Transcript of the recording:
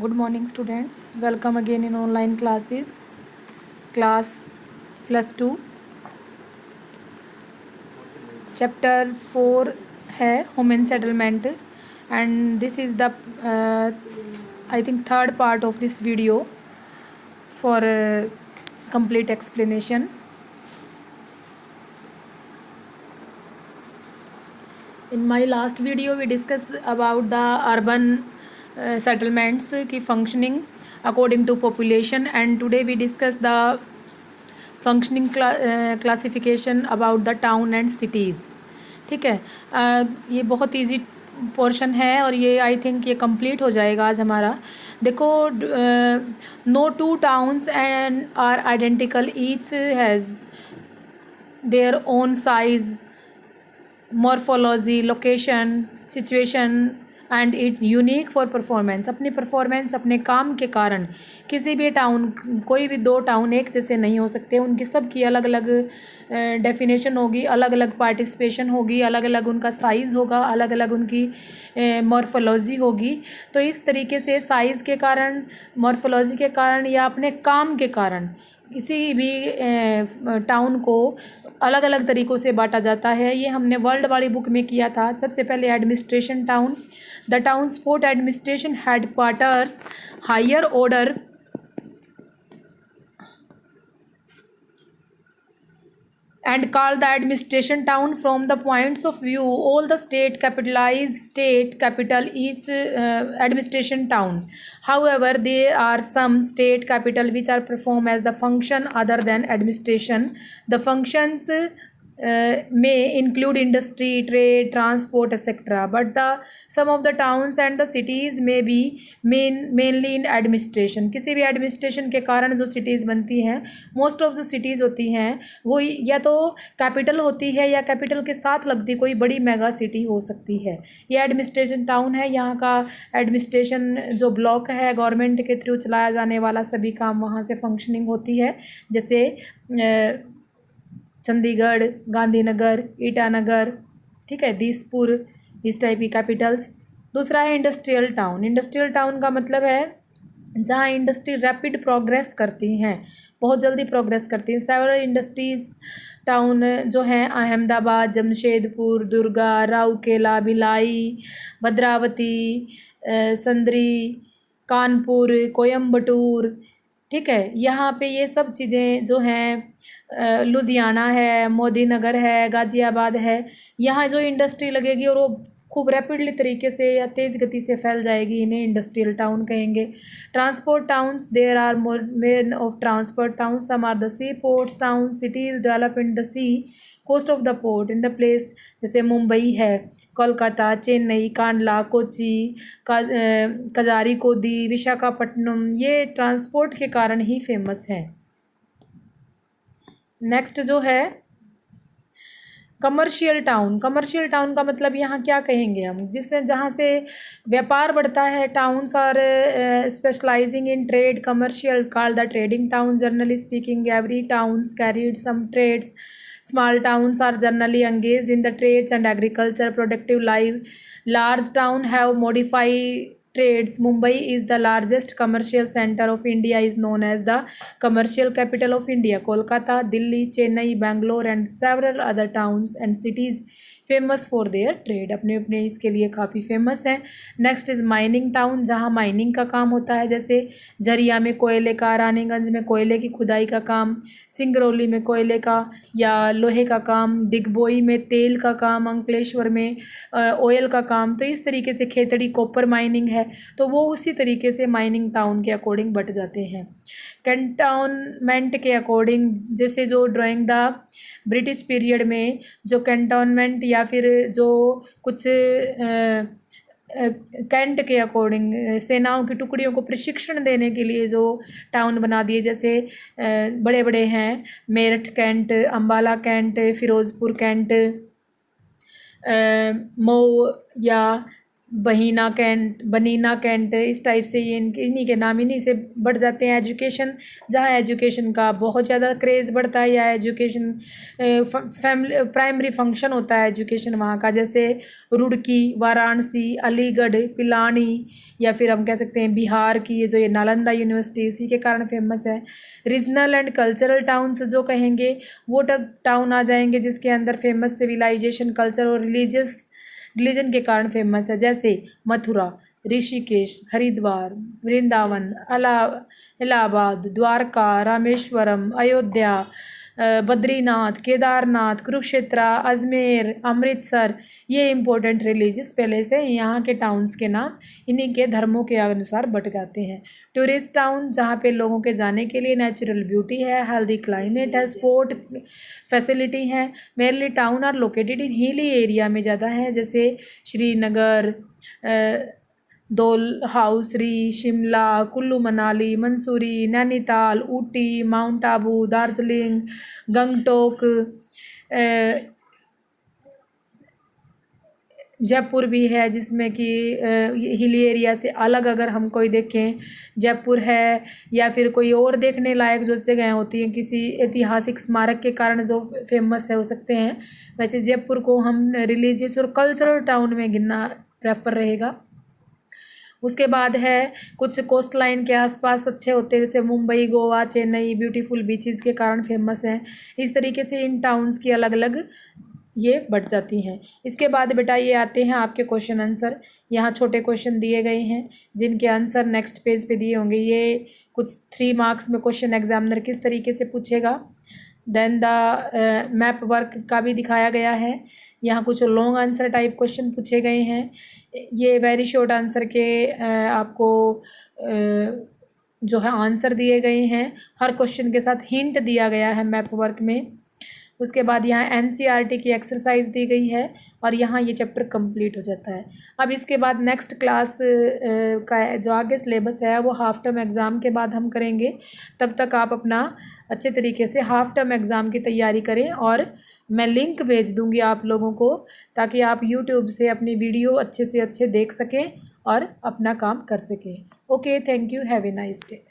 Good morning students, welcome again in online classes, class plus 2, chapter 4 है human settlement and this is the I think third part of this video for complete explanation. In my last video we discussed about the urban settlements की functioning according to population and today we discuss the functioning classification about the town and cities. ठीक है, ये बहुत easy portion है और ये I think ये complete हो जाएगा आज हमारा. देखो, no two towns and are identical, each has their own size, morphology, location, situation and its unique for performance. अपनी परफॉर्मेंस, अपने काम के कारण किसी भी टाउन, कोई भी दो टाउन एक जैसे नहीं हो सकते. उनकी सब की अलग अलग डेफिनेशन होगी, अलग अलग पार्टिसिपेशन होगी, अलग अलग उनका साइज़ होगा, अलग अलग उनकी मॉर्फोलॉजी होगी. तो इस तरीके से साइज़ के कारण, मॉर्फोलॉजी के कारण या अपने काम के कारण किसी भी टाउन को अलग अलग तरीक़ों से बांटा जाता है. ये हमने वर्ल्ड वाली बुक में किया था. सबसे पहले administration town. The town sport administration headquarters higher order and called the administration town from the points of view all the state capital is administration town. However, there are some state capital which are perform as the function other than administration. The functions may include industry, trade, transport, etc. But the some of the towns and the cities may be mainly in administration. किसी भी administration के कारण जो cities बनती हैं, most of the cities होती हैं वो या तो कैपिटल होती है या कैपिटल के साथ लगती कोई बड़ी मेगा सिटी हो सकती है. ये एडमिनिस्ट्रेशन टाउन है. यहाँ का एडमिनिस्ट्रेशन जो ब्लॉक है, गवर्नमेंट के थ्रू चलाया जाने वाला सभी काम वहाँ से फंक्शनिंग होती है. जैसे चंडीगढ़, गांधीनगर, ईटानगर, ठीक है, दीसपुर, इस टाइप की कैपिटल्स. दूसरा है इंडस्ट्रियल टाउन. इंडस्ट्रियल टाउन का मतलब है जहाँ इंडस्ट्री रैपिड प्रोग्रेस करती हैं, बहुत जल्दी प्रोग्रेस करती हैं. सेवरल इंडस्ट्रीज़ टाउन जो हैं अहमदाबाद, जमशेदपुर, दुर्गा, राउरकेला, भिलाई, भद्रावती, संदरी, कानपुर, कोयम्बटूर, ठीक है, यहाँ पे ये सब चीज़ें जो हैं, लुधियाना है, मोदी नगर है, गाज़ियाबाद है, यहाँ जो इंडस्ट्री लगेगी और वो खूब रैपिडली तरीके से या तेज़ गति से फैल जाएगी, इन्हें इंडस्ट्रियल टाउन कहेंगे. Transport towns, there are men of transport town. Some are the sea ports town. Cities develop in the sea coast of the port in the place. जैसे मुंबई है, कोलकाता, चेन्नई, कांडला, कोची, कजारिकोदी, विशाखापट्टनम, ये ट्रांसपोर्ट के कारण ही फेमस हैं. नेक्स्ट जो है commercial town. Commercial town का मतलब यहाँ क्या कहेंगे हम, जिससे जहाँ से व्यापार बढ़ता है. Towns are specialising in trade. Commercial called the trading town. Generally speaking every towns carried some trades. Small towns are generally engaged in the trades and agriculture productive life. Large towns have modified trades. Mumbai is the largest commercial center of India, is known as the commercial capital of India. Kolkata, Delhi, Chennai, Bangalore and several other towns and cities famous for their trade. अपने अपने इसके लिए काफ़ी famous है. Next is mining town, जहाँ mining का काम होता है. जैसे झरिया में कोयले का, रानीगंज में कोयले की खुदाई का काम, सिंगरौली में कोयले का या लोहे का काम, डिगबोई में तेल का काम, अंकलेश्वर में ऑयल का काम. तो इस तरीके से खेतड़ी कॉपर माइनिंग है, तो वो उसी तरीके से माइनिंग टाउन के अकॉर्डिंग बट जाते हैं. कैंटोनमेंट के अकॉर्डिंग, जैसे जो ड्राइंग द ब्रिटिश पीरियड में जो कैंटोनमेंट या फिर जो कुछ कैंट के अकॉर्डिंग सेनाओं की टुकड़ियों को प्रशिक्षण देने के लिए जो टाउन बना दिए. जैसे बड़े बड़े हैं Meerut cantt, Ambala cantt, Firozpur cantt, Mhow या बनीना कैंट, इस टाइप से ये इन्हीं के नाम इन्हीं से बढ़ जाते हैं। एजुकेशन, जहाँ एजुकेशन का बहुत ज़्यादा क्रेज़ बढ़ता है, या एजुकेशन फैमिली प्राइमरी फंक्शन होता है एजुकेशन वहाँ का, जैसे रुड़की, वाराणसी, अलीगढ़, पिलानी, या फिर हम कह सकते हैं बिहार की ये जो ये नालंदा यूनिवर्सिटी, इसी के कारण फेमस है। रीजनल एंड कल्चरल टाउन्स जो कहेंगे वो टाउन आ जाएंगे जिसके अंदर फेमस सिविलाइजेशन, कल्चर और रिलीजन के कारण फेमस है, जैसे मथुरा, ऋषिकेश, हरिद्वार, वृंदावन, इलाहाबाद, द्वारका, रामेश्वरम, अयोध्या, बद्रीनाथ, केदारनाथ, कुरुक्षेत्र, अजमेर, अमृतसर, ये इम्पोर्टेंट रिलीजियस पैलेस है। यहाँ के टाउन्स के नाम इन्हीं के धर्मों के अनुसार बट जाते हैं। टूरिस्ट टाउन, जहाँ पे लोगों के जाने के लिए नेचुरल ब्यूटी है, हेल्दी क्लाइमेट है, स्पोर्ट फैसिलिटी है। Mainly town are located in hilly area में ज़्यादा है, जैसे श्रीनगर, डोल हाउसरी, शिमला, कुल्लू मनाली, मंसूरी, नैनीताल, ऊटी, माउंट आबू, दार्जिलिंग, गंगटोक, जयपुर भी है, जिसमें कि हिली एरिया से अलग अगर हम कोई देखें जयपुर है, या फिर कोई और देखने लायक जो जगह होती हैं किसी ऐतिहासिक स्मारक के कारण जो फेमस है हो सकते हैं, वैसे जयपुर को हम रिलीजियस और कल्चरल टाउन में गिनना प्रेफर रहेगा। उसके बाद है कुछ कोस्ट लाइन के आसपास अच्छे होते हैं, जैसे मुंबई, गोवा, चेन्नई, ब्यूटीफुल बीचेस के कारण फेमस हैं। इस तरीके से इन टाउन्स की अलग अलग ये बढ़ जाती हैं। इसके बाद बेटा ये आते हैं आपके क्वेश्चन आंसर। यहाँ छोटे क्वेश्चन दिए गए हैं जिनके आंसर नेक्स्ट पेज पे दिए होंगे। ये कुछ 3 मार्क्स में क्वेश्चन एग्जामिनर किस तरीके से पूछेगा। देन द मैप वर्क का भी दिखाया गया है। यहाँ कुछ लॉन्ग आंसर टाइप क्वेश्चन पूछे गए हैं। ये वेरी शॉर्ट आंसर के आपको जो है आंसर दिए गए हैं, हर क्वेश्चन के साथ हिंट दिया गया है मैप वर्क में। उसके बाद यहाँ एनसीईआरटी की एक्सरसाइज दी गई है और यहाँ ये चैप्टर कंप्लीट हो जाता है। अब इसके बाद नेक्स्ट क्लास का जो आगे सिलेबस है वो हाफ टर्म एग्ज़ाम के बाद हम करेंगे। तब तक आप अपना अच्छे तरीके से हाफ टर्म एग्ज़ाम की तैयारी करें, और मैं लिंक भेज दूँगी आप लोगों को, ताकि आप यूट्यूब से अपनी वीडियो अच्छे से अच्छे देख सकें और अपना काम कर सकें। Okay, thank you, have a nice day.